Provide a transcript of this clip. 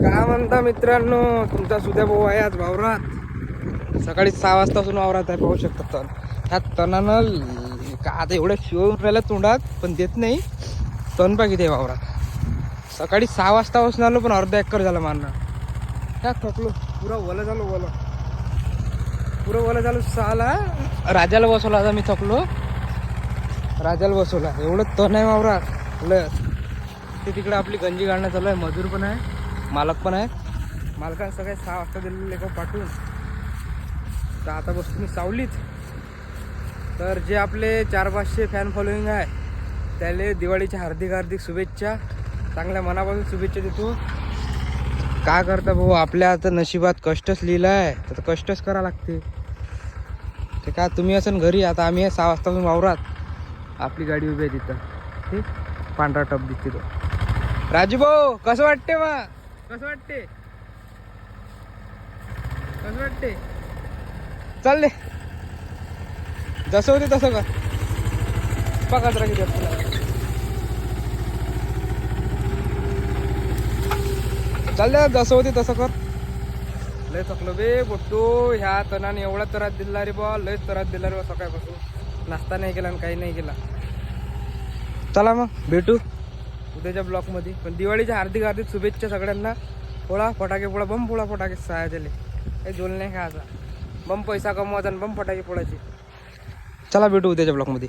काय म्हणता मित्रांनो, तुमचा सुद्या भाऊ आहे आज वावरात. सकाळी 6 वाजतापासून वावरात आहे, पाहू शकता. तण ह्या तणानं का आता एवढ्या शिवून राहिला तोंडात, पण देत नाही. तण पा किती वावरात. सकाळी 6 वाजतापासून आलो, पण अर्धा एकर झालं मारणं. ह्या थकलो, पुरा ओलं झालो, पुरं ओलं झालं. 6ला राजाला बसवला आता मी, थकलो. राजाला बसवला, एवढं तण आहे वावरात लय. ते तिकडे आपली गंजी गाडणं चालू आहे. मजूर पण आहे, मालक पण आहे. मालकाने सगळे 6 वाजता दिलेले लेखा पाठवून. तर आता बसतो मी सावलीत. तर जे आपले 400-500 फॅन फॉलोईंग आहे, त्याला दिवाळीच्या हार्दिक शुभेच्छा. चांगल्या मनापासून शुभेच्छा देतो. काय करता भाऊ, आपल्या आता नशिबात कष्टच लिहिलं आहे, तर कष्टच करा लागते. ते काय तुम्ही असन घरी, आता आम्ही 6 वाजतापासून वावरात. आपली गाडी उभी आहे तिथं, ठीक. पांढरा टप दिसते तो. राजू भाऊ, कसं वाटते वा, कसं वाटते, कसं वाटते? चालले जसं होते तसं कर. पकड राखी द्या तुला. चालले जसं होते तसं कर. लय थकलो बे बोटतो. ह्या तणाने एवढा त्रास दिला रे बा, लय त्रास दिला रे बा. सकाळपासून नाश्ता नाही केला आणि काही नाही केला. चला मग भेटू उद्याच्या ब्लॉकमध्ये. पण दिवाळीच्या हार्दिक शुभेच्छा सगळ्यांना. फोडा फटाके, फोडा बम, फोडा फटाके. सहा त्याले काही जोल नाही खायचा. बम पैसा कमवायचा आणि बम फटाके फोडायचे. चला भेटू उद्याच्या ब्लॉकमध्ये.